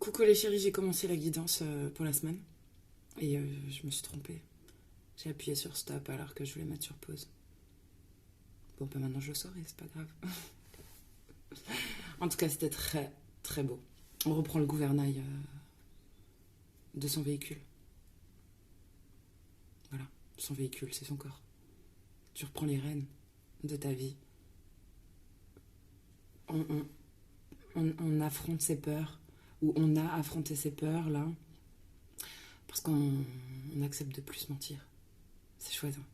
Coucou les chéris, j'ai commencé la guidance pour la semaine et je me suis trompée. J'ai appuyé sur stop alors que je voulais mettre sur pause. Bon, ben maintenant je le saurai, c'est pas grave. En tout cas, c'était très très beau. On reprend le gouvernail de son véhicule. Voilà, son véhicule, c'est son corps. Tu reprends les rênes de ta vie. On affronte ses peurs, ou on a affronté ses peurs là, parce qu'on accepte de plus mentir. C'est chouette. Hein.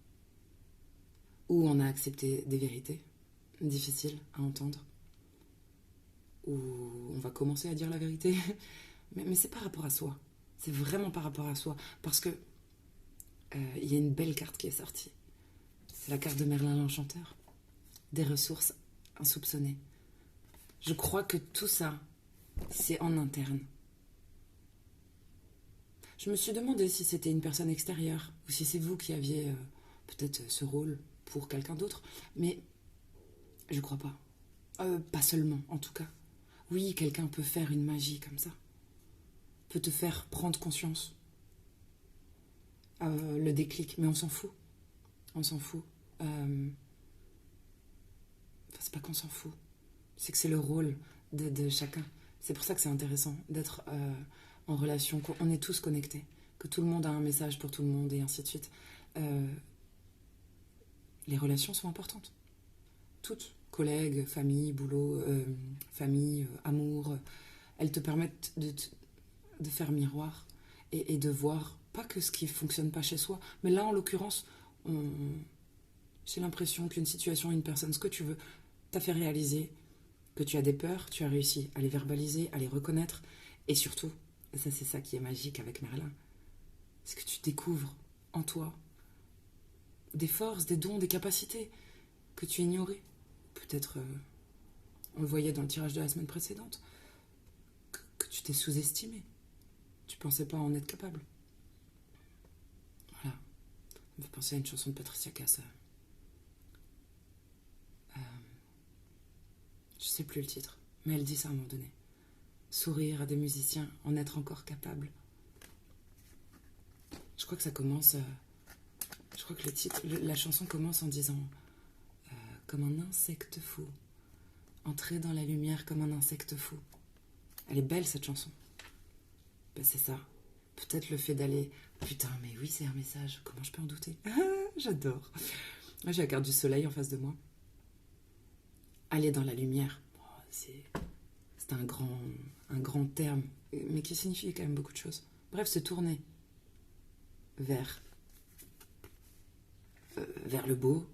Ou on a accepté des vérités difficiles à entendre, ou on va commencer à dire la vérité, mais c'est par rapport à soi. C'est vraiment par rapport à soi, parce que y a une belle carte qui est sortie. C'est la carte de Merlin l'Enchanteur, des ressources insoupçonnées. Je crois que tout ça, c'est en interne. Je me suis demandé si c'était une personne extérieure, ou si c'est vous qui aviez peut-être ce rôle pour quelqu'un d'autre, mais je crois pas. Pas seulement, en tout cas. Oui, quelqu'un peut faire une magie comme ça. Peut te faire prendre conscience. Le déclic, mais on s'en fout. On s'en fout. Enfin, c'est pas qu'on s'en fout. C'est que c'est le rôle de chacun. C'est pour ça que c'est intéressant d'être en relation, qu'on est tous connectés, que tout le monde a un message pour tout le monde et ainsi de suite. Les relations sont importantes. Toutes. Collègues, famille, boulot, famille, amour. Elles te permettent de faire miroir et de voir pas que ce qui fonctionne pas chez soi, mais là en l'occurrence, j'ai l'impression qu'une situation, une personne, ce que tu veux, t'a fait réaliser que tu as des peurs, tu as réussi à les verbaliser, à les reconnaître, et surtout, et ça c'est ça qui est magique avec Merlin, c'est que tu découvres en toi des forces, des dons, des capacités que tu ignorais. Peut-être, on le voyait dans le tirage de la semaine précédente, que tu t'es sous-estimé. Tu pensais pas en être capable. Voilà. On va penser à une chanson de Patricia Cass. Je sais plus le titre, mais elle dit ça à un moment donné. Sourire à des musiciens, en être encore capable. Je crois que ça commence... je crois que la chanson commence en disant comme un insecte fou. Entrer dans la lumière comme un insecte fou. Elle est belle cette chanson. Ben, c'est ça. Peut-être le fait d'aller... Putain, mais oui, c'est un message. Comment je peux en douter? J'adore. J'ai la carte du soleil en face de moi. Aller dans la lumière. Oh, c'est un grand terme, mais qui signifie quand même beaucoup de choses. Bref, se tourner vers le beau,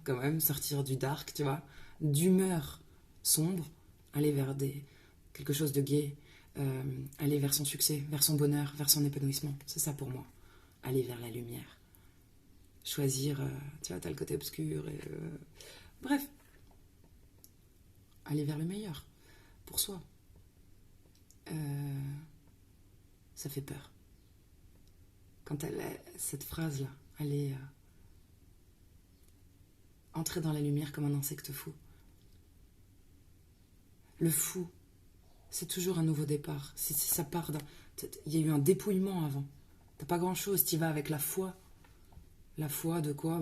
quand même, sortir du dark, tu vois, d'humeur sombre, aller vers quelque chose de gai, aller vers son succès, vers son bonheur, vers son épanouissement. C'est ça pour moi, aller vers la lumière. Choisir, tu vois, t'as le côté obscur, et, bref, aller vers le meilleur, pour soi. Ça fait peur. Quand cette phrase-là, elle est... entrer dans la lumière comme un insecte fou. Le fou, c'est toujours un nouveau départ. Ça part d'un... Il y a eu un dépouillement avant. T'as pas grand-chose, t'y vas avec la foi. La foi de quoi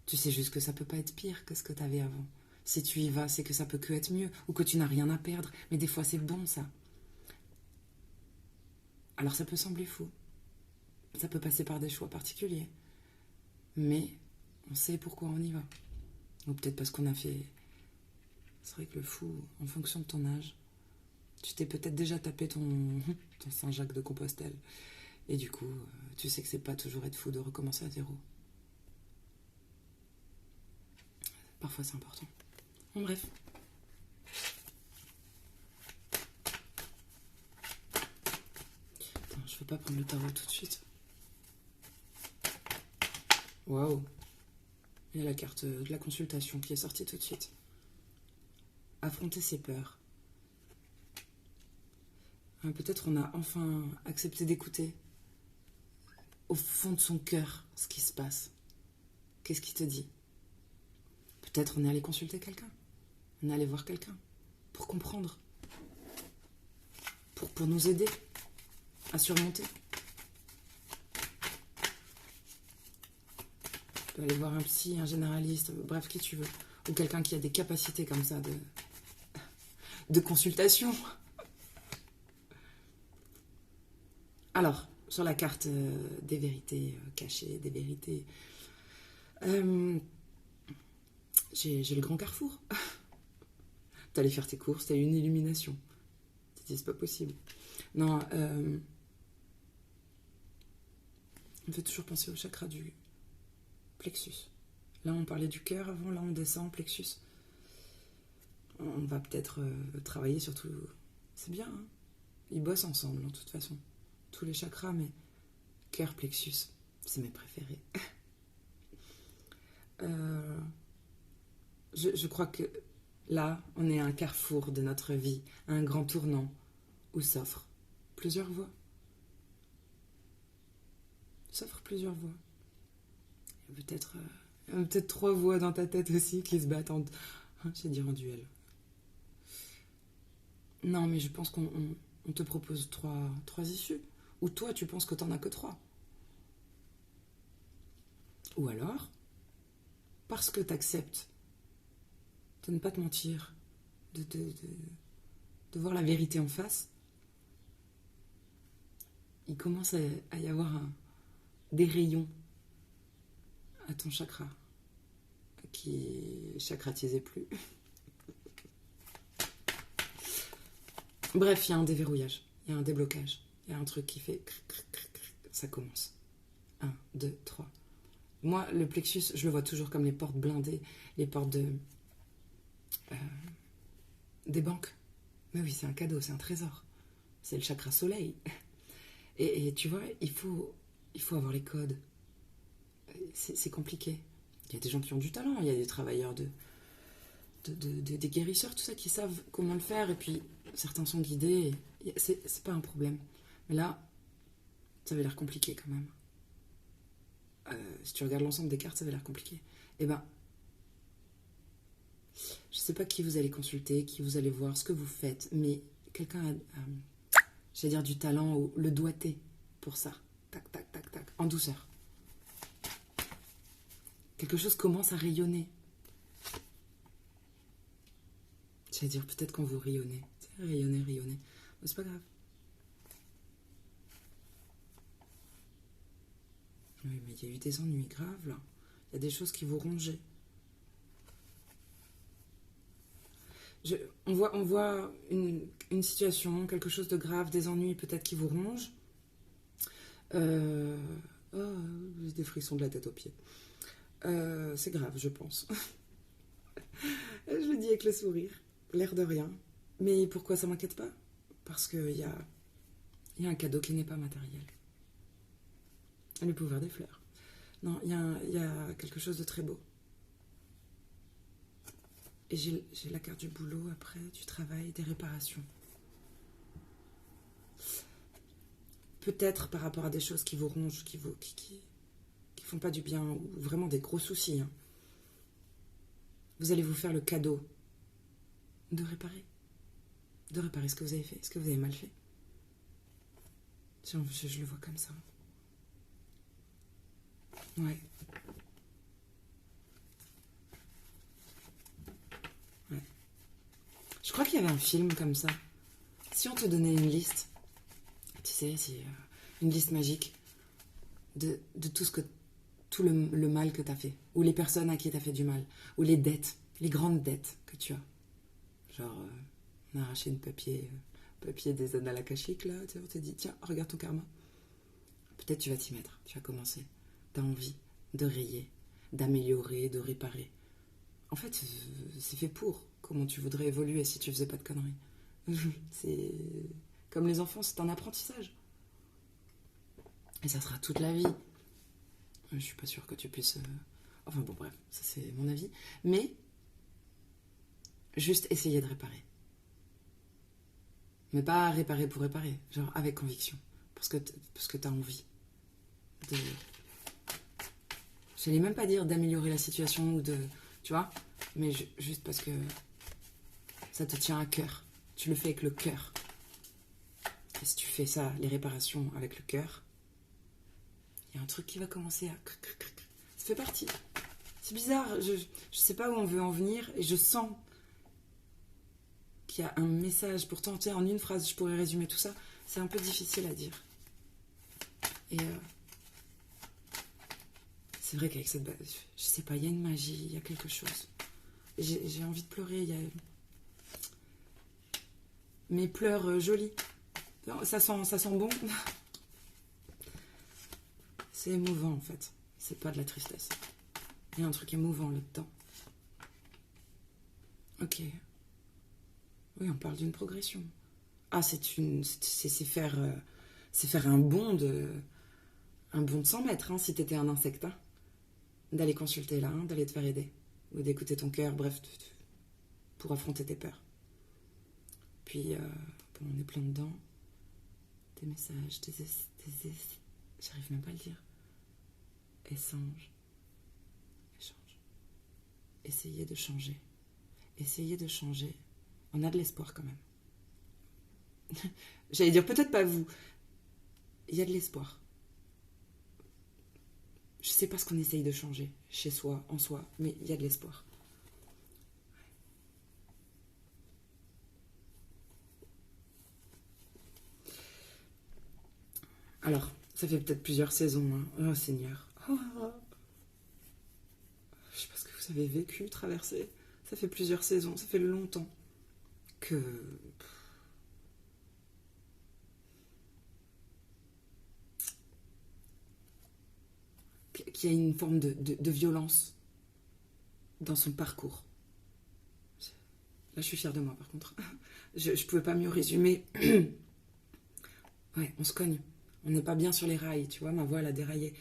tu sais juste que ça peut pas être pire que ce que t'avais avant. Si tu y vas, c'est que ça peut que être mieux, ou que tu n'as rien à perdre. Mais des fois, c'est bon, ça. Alors ça peut sembler fou. Ça peut passer par des choix particuliers. Mais on sait pourquoi on y va. Ou peut-être parce qu'on a fait... C'est vrai que le fou, en fonction de ton âge, tu t'es peut-être déjà tapé ton Saint-Jacques de Compostelle. Et du coup, tu sais que c'est pas toujours être fou de recommencer à zéro. Parfois, c'est important. Bon, bref. Attends, je veux pas prendre le tarot tout de suite. Waouh. Il y a la carte de la consultation qui est sortie tout de suite. Affronter ses peurs. Peut-être on a enfin accepté d'écouter au fond de son cœur ce qui se passe. Qu'est-ce qui te dit? Peut-être on est allé consulter quelqu'un. On est allé voir quelqu'un pour comprendre. Pour pour nous aider à surmonter. Tu peux aller voir un psy, un généraliste, bref, qui tu veux. Ou quelqu'un qui a des capacités comme ça de consultation. Alors, sur la carte des vérités cachées, des vérités... j'ai le grand carrefour. T'allais faire tes courses, t'as eu une illumination. Tu te dis, c'est pas possible. Non, on fait toujours penser au chakra du plexus. Là, on parlait du cœur avant, là, on descend, plexus. On va peut-être travailler sur tout... C'est bien, hein. Ils bossent ensemble, de toute façon. Tous les chakras, mais cœur, plexus, c'est mes préférés. Je crois que là, on est à un carrefour de notre vie, à un grand tournant où s'offrent plusieurs voies. S'offrent plusieurs voies. Il y a peut-être 3 voix dans ta tête aussi qui se battent j'ai dit en duel. Non, mais je pense qu'on te propose trois issues. Ou toi, tu penses que t'en as que 3. Ou alors, parce que t'acceptes de ne pas te mentir, de voir la vérité en face, il commence à y avoir des rayons à ton chakra qui chakratisait plus. Bref, il y a un déverrouillage, il y a un déblocage, il y a un truc qui fait... Ça commence. 1, 2, 3. Moi, le plexus, je le vois toujours comme les portes blindées, les portes des banques. Mais oui, c'est un cadeau, c'est un trésor. C'est le chakra soleil. Et tu vois, il faut avoir les codes. C'est compliqué. Il y a des gens qui ont du talent, il y a des travailleurs des guérisseurs, tout ça, qui savent comment le faire, et puis certains sont guidés, c'est pas un problème. Mais là, ça avait l'air compliqué quand même. Si tu regardes l'ensemble des cartes, ça avait l'air compliqué. Eh ben, je sais pas qui vous allez consulter, qui vous allez voir, ce que vous faites, mais quelqu'un a j'allais dire du talent ou le doigté pour ça. Tac, tac, tac, tac, en douceur. Quelque chose commence à rayonner. J'allais dire peut-être quand vous rayonnez. Rayonner. Mais c'est pas grave. Oui, mais il y a eu des ennuis graves là. Il y a des choses qui vous rongeaient. On voit une situation, quelque chose de grave, des ennuis peut-être qui vous rongent. J'ai des frissons de la tête aux pieds. C'est grave, je pense. Je le dis avec le sourire, l'air de rien. Mais pourquoi ça m'inquiète pas? Parce qu'il y a un cadeau qui n'est pas matériel. Le pouvoir des fleurs. Non, il y a quelque chose de très beau. Et j'ai la carte du boulot après, du travail, des réparations. Peut-être par rapport à des choses qui vous rongent, qui font pas du bien, ou vraiment des gros soucis. Hein. Vous allez vous faire le cadeau de réparer. De réparer ce que vous avez fait, ce que vous avez mal fait. Je le vois comme ça. Ouais. Je crois qu'il y avait un film comme ça. Si on te donnait une liste, tu sais, une liste magique de tout le mal que tu as fait, ou les personnes à qui tu as fait du mal, ou les dettes, les grandes dettes que tu as. Genre, on a arraché une papier des annales akashiques, là, on te dit, tiens, regarde ton karma. Peut-être tu vas t'y mettre, tu vas commencer. Tu as envie de rayer, d'améliorer, de réparer. En fait, c'est fait pour comment tu voudrais évoluer si tu faisais pas de conneries. C'est comme les enfants, c'est un apprentissage. Et ça sera toute la vie. Je suis pas sûre que tu puisses... Enfin bon, bref, ça c'est mon avis. Mais, juste essayer de réparer. Mais pas réparer pour réparer, genre avec conviction. Parce que t'as envie de... J'allais même pas dire d'améliorer la situation ou de... Tu vois? Mais juste parce que ça te tient à cœur. Tu le fais avec le cœur. Et si tu fais ça, les réparations avec le cœur, il y a un truc qui va commencer à... Ça fait partie. C'est bizarre, je sais pas où on veut en venir, et je sens qu'il y a un message. Pourtant, tu sais, en une phrase, je pourrais résumer tout ça. C'est un peu difficile à dire. Et c'est vrai qu'avec cette... Je sais pas, il y a une magie, il y a quelque chose. J'ai envie de pleurer, il y a... Mes pleurs jolis. Ça sent bon. C'est émouvant, en fait. C'est pas de la tristesse. Il y a un truc émouvant là-dedans. Ok. Oui, on parle d'une progression. Ah, c'est faire un bond de 100 mètres, hein, si t'étais un insecte, hein. D'aller consulter là, hein, d'aller te faire aider. Ou d'écouter ton cœur, bref, pour affronter tes peurs. Puis, bon, on est plein dedans. Des messages, j'arrive même pas à le dire. Échange. Essayez de changer. Essayez de changer. On a de l'espoir quand même. J'allais dire peut-être pas vous. Il y a de l'espoir. Je sais pas ce qu'on essaye de changer chez soi, en soi, mais il y a de l'espoir. Alors, ça fait peut-être plusieurs saisons, hein. Oh Seigneur. Oh. Je sais pas ce que vous avez vécu, traversé. Ça fait plusieurs saisons, ça fait longtemps qu'il y a une forme de violence dans son parcours. Là, je suis fière de moi, par contre. Je pouvais pas mieux résumer. Ouais, on se cogne. On n'est pas bien sur les rails, tu vois, ma voix, elle a déraillé.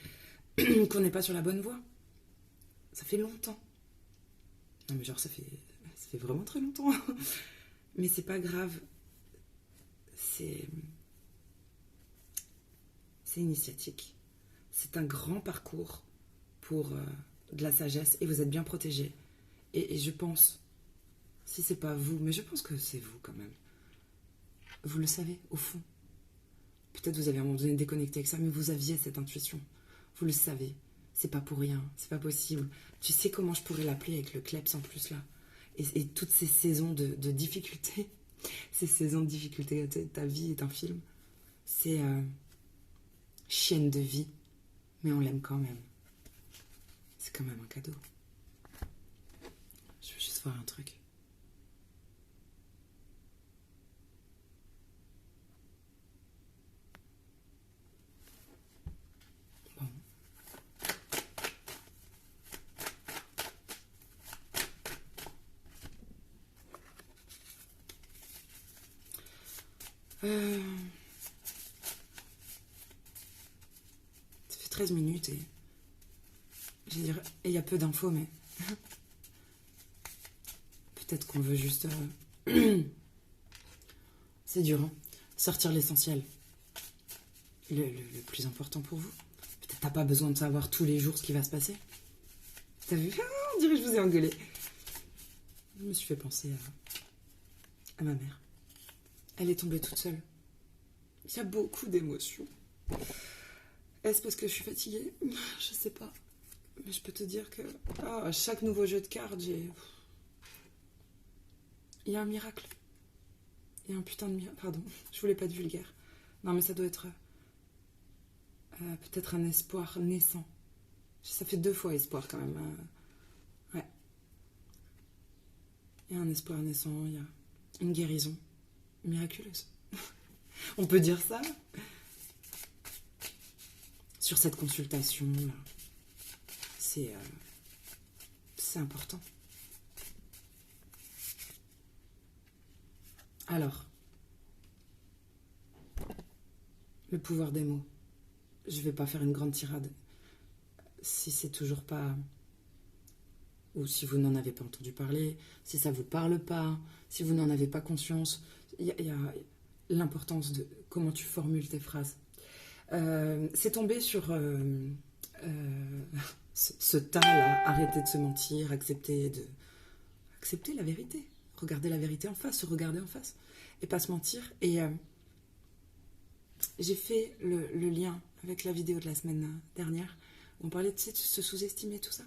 Qu'on n'est pas sur la bonne voie. Ça fait longtemps. Non, mais genre, ça fait vraiment très longtemps. Mais c'est pas grave. C'est initiatique. C'est un grand parcours pour de la sagesse et vous êtes bien protégés. Et je pense, si c'est pas vous, mais je pense que c'est vous quand même. Vous le savez, au fond. Peut-être vous avez à un moment donné déconnecté avec ça, mais vous aviez cette intuition. Vous le savez. C'est pas pour rien. C'est pas possible. Tu sais comment je pourrais l'appeler avec le kleps en plus là. Et toutes ces saisons de difficultés. Ces saisons de difficultés. Ta vie est un film. C'est chienne de vie. Mais on l'aime quand même. C'est quand même un cadeau. Je veux juste voir un truc. Bon. Ça fait 13 minutes et... Je veux dire, il y a peu d'infos, mais... Peut-être qu'on veut juste... C'est dur, hein. Sortir l'essentiel. Le plus important pour vous. Peut-être t'as pas besoin de savoir tous les jours ce qui va se passer. T'as vu? On dirait que je vous ai engueulé. Je me suis fait penser à ma mère. Elle est tombée toute seule. Il y a beaucoup d'émotions. Est-ce parce que je suis fatiguée? Je sais pas. Mais je peux te dire que à chaque nouveau jeu de cartes, il y a un miracle. Il y a un putain de miracle. Pardon, je voulais pas être vulgaire. Non, mais ça doit être peut-être un espoir naissant. Ça fait 2 fois espoir quand même. Ouais. Il y a un espoir naissant, il y a une guérison miraculeuse. On peut dire ça sur cette consultation là. C'est important. Alors, le pouvoir des mots. Je vais pas faire une grande tirade. Si c'est toujours pas... Ou si vous n'en avez pas entendu parler, si ça vous parle pas, si vous n'en avez pas conscience, il y a l'importance de comment tu formules tes phrases. C'est tombé sur ce tas-là, arrêter de se mentir, accepter la vérité, regarder la vérité en face, se regarder en face, et pas se mentir. Et J'ai fait le lien avec la vidéo de la semaine dernière. On parlait de se sous-estimer, tout ça.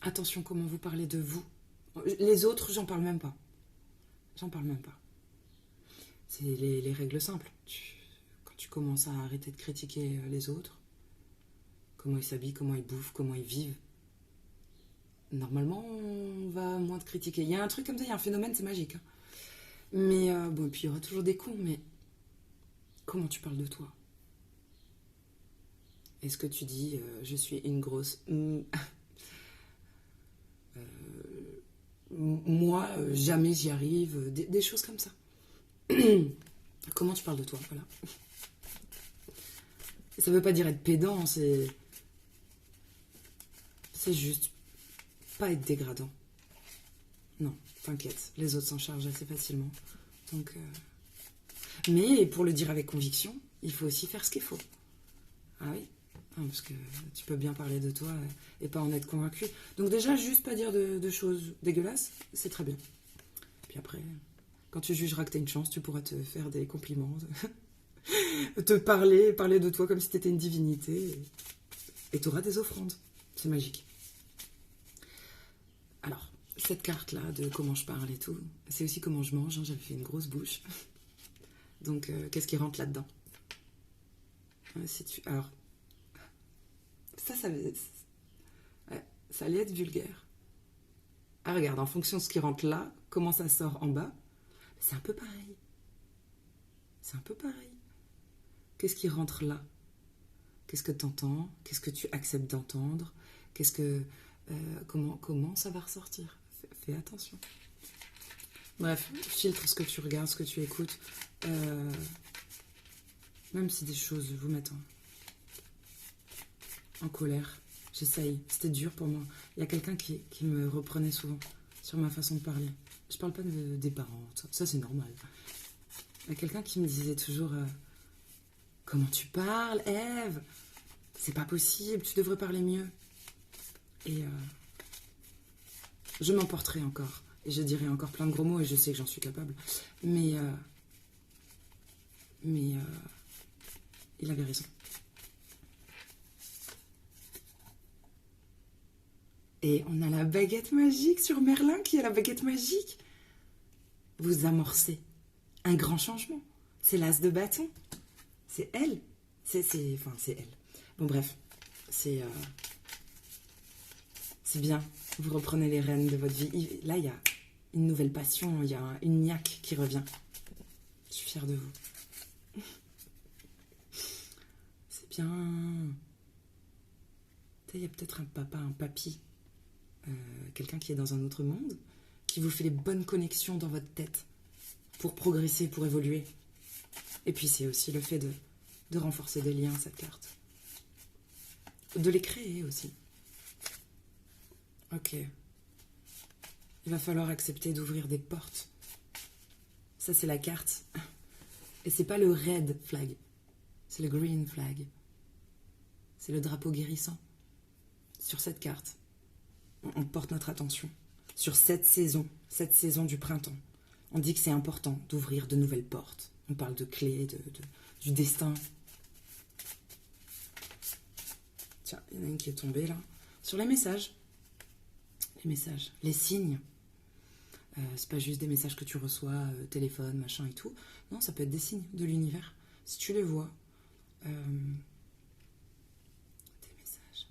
Attention comment vous parlez de vous. Les autres, j'en parle même pas. J'en parle même pas. C'est les règles simples. Quand tu commences à arrêter de critiquer les autres, comment ils s'habillent, comment ils bouffent, comment ils vivent, normalement, on va moins te critiquer. Il y a un truc comme ça, il y a un phénomène, c'est magique. Hein. Mais bon, et puis il y aura toujours des cons, mais comment tu parles de toi? Est-ce que tu dis je suis une grosse moi jamais j'y arrive, des choses comme ça. Comment tu parles de toi? Voilà. Ça veut pas dire être pédant, c'est juste pas être dégradant. Non, t'inquiète, les autres s'en chargent assez facilement. Donc, mais pour le dire avec conviction, il faut aussi faire ce qu'il faut. Ah oui, parce que tu peux bien parler de toi et pas en être convaincu. Donc déjà, juste pas dire de choses dégueulasses, c'est très bien. Puis après, quand tu jugeras que t'as une chance, tu pourras te faire des compliments, te parler de toi comme si t'étais une divinité, et t'auras des offrandes. C'est magique. Alors, cette carte-là de comment je parle et tout, c'est aussi comment je mange. Hein, j'avais fait une grosse bouche. Donc, qu'est-ce qui rentre là-dedans? Alors, ouais, ça allait être vulgaire. Ah, regarde, en fonction de ce qui rentre là, comment ça sort en bas, c'est un peu pareil. C'est un peu pareil. Qu'est-ce qui rentre là? Qu'est-ce que tu entends? Qu'est-ce que tu acceptes d'entendre? Comment ça va ressortir? Fais attention. Bref, filtre ce que tu regardes, ce que tu écoutes. Même si des choses vous mettent en colère, j'essaye. C'était dur pour moi. Il y a quelqu'un qui me reprenait souvent sur ma façon de parler. Je parle pas des parents, ça c'est normal. Il y a quelqu'un qui me disait toujours comment tu parles, Ève? C'est pas possible, tu devrais parler mieux. Et je m'emporterai encore. Et je dirai encore plein de gros mots et je sais que j'en suis capable. Mais il avait raison. Et on a la baguette magique sur Merlin qui a la baguette magique. Vous amorcez un grand changement. C'est l'as de bâton. C'est elle. C'est elle. Bon, bref. C'est bien. Vous reprenez les rênes de votre vie. Là, il y a une nouvelle passion. Il y a une niaque qui revient. Je suis fière de vous. C'est bien. Il y a peut-être un papa, un papy. Quelqu'un qui est dans un autre monde, qui vous fait les bonnes connexions dans votre tête pour progresser, pour évoluer. Et puis c'est aussi le fait de renforcer des liens, cette carte. De les créer aussi. Ok. Il va falloir accepter d'ouvrir des portes. Ça, c'est la carte. Et c'est pas le red flag. C'est le green flag. C'est le drapeau guérissant. Sur cette carte, on porte notre attention sur cette saison du printemps. On dit que c'est important d'ouvrir de nouvelles portes. On parle de clés, du destin. Tiens, il y en a une qui est tombée là. Sur les messages. Les signes. C'est pas juste des messages que tu reçois, téléphone, machin et tout. Non, ça peut être des signes de l'univers. Si tu les vois, des messages.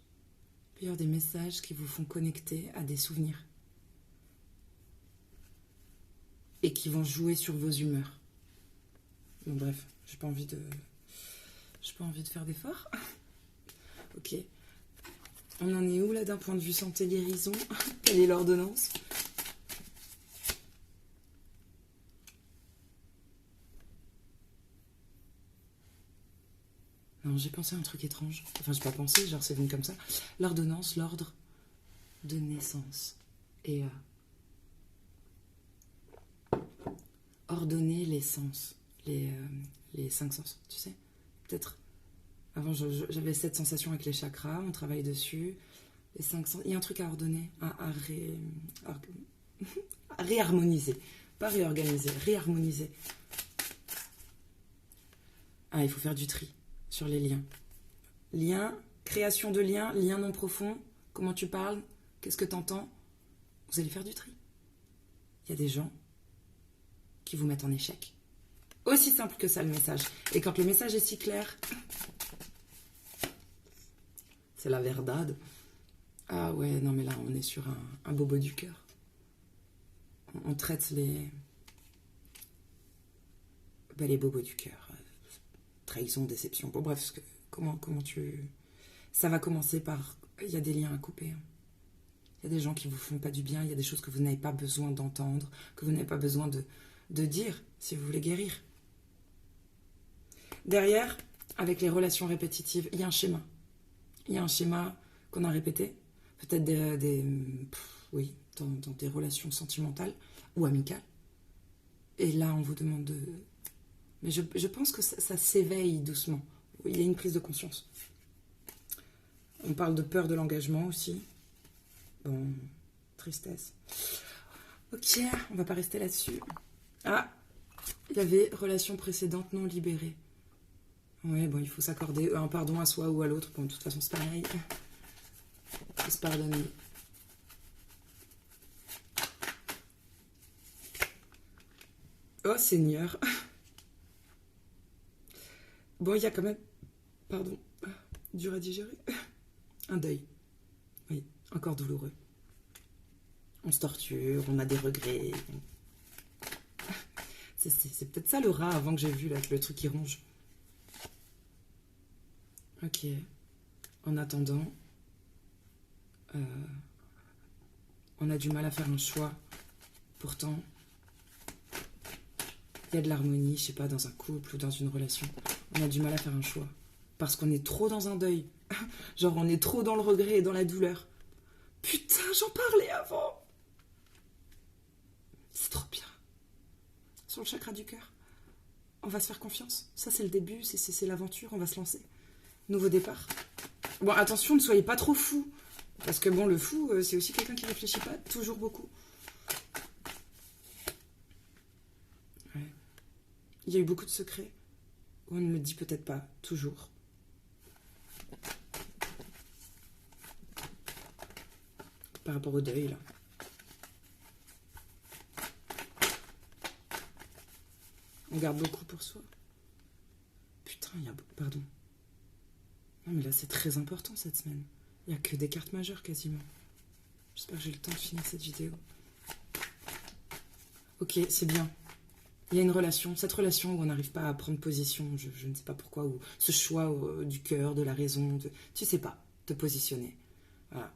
Il peut y avoir des messages qui vous font connecter à des souvenirs. Et qui vont jouer sur vos humeurs. Bon, bref, j'ai pas envie de faire d'efforts. Ok. On en est où là d'un point de vue santé guérison? Quelle est l'ordonnance? Non, j'ai pensé à un truc étrange. Enfin, j'ai pas pensé, genre c'est venu comme ça. L'ordonnance, l'ordre de naissance. Et ordonner les sens, les 5 sens, tu sais. Peut-être. Avant, j'avais cette sensation avec les chakras, on travaille dessus. Les 5 sens. Il y a un truc à ordonner, à réharmoniser. Pas réorganiser, réharmoniser. Ah, il faut faire du tri sur les liens. Liens, création de liens, liens non profonds. Comment tu parles? Qu'est-ce que tu entends? Vous allez faire du tri. Il y a des gens qui vous mettent en échec. Aussi simple que ça, le message. Et quand le message est si clair, c'est la verdade. Ah ouais, non mais là, on est sur un bobo du cœur. On traite les bobos du cœur. Trahison, déception. Bon, bref, comment tu... Ça va commencer par... Il y a des liens à couper. Il y a des gens qui vous font pas du bien. Il y a des choses que vous n'avez pas besoin d'entendre, que vous n'avez pas besoin de dire si vous voulez guérir. Derrière, avec les relations répétitives, il y a un schéma. Il y a un schéma qu'on a répété. Peut-être dans des relations sentimentales ou amicales. Et là, on vous demande de... Mais je pense que ça s'éveille doucement. Il y a une prise de conscience. On parle de peur de l'engagement aussi. Bon, tristesse. Ok, on va pas rester là-dessus. Ah, il y avait relation précédente non libérée. Ouais, bon, il faut s'accorder un pardon à soi ou à l'autre. Bon, de toute façon, c'est pareil. Il faut se pardonner. Oh, Seigneur. Bon, il y a quand même... Pardon. Dur à digérer. Un deuil. Oui, encore douloureux. On se torture, on a des regrets. C'est peut-être ça le rat avant que j'ai vu là, le truc qui ronge. Ok. En attendant, on a du mal à faire un choix. Pourtant, il y a de l'harmonie, je sais pas, dans un couple ou dans une relation. On a du mal à faire un choix. Parce qu'on est trop dans un deuil. Genre, on est trop dans le regret et dans la douleur. Putain, j'en parlais avant. C'est trop bien. Sur le chakra du cœur, on va se faire confiance. Ça, c'est le début, c'est l'aventure, on va se lancer. Nouveau départ. Bon, attention, ne soyez pas trop fou. Parce que bon, le fou, c'est aussi quelqu'un qui réfléchit pas toujours beaucoup. Ouais. Il y a eu beaucoup de secrets. On ne me dit peut-être pas toujours. Par rapport au deuil, là. On garde beaucoup pour soi. Putain, il y a... Pardon. Non, mais là, c'est très important, cette semaine. Il n'y a que des cartes majeures, quasiment. J'espère que j'ai le temps de finir cette vidéo. Ok, c'est bien. Il y a une relation, cette relation où on n'arrive pas à prendre position, je ne sais pas pourquoi, ou ce choix du cœur, de la raison, tu sais pas te positionner. Voilà.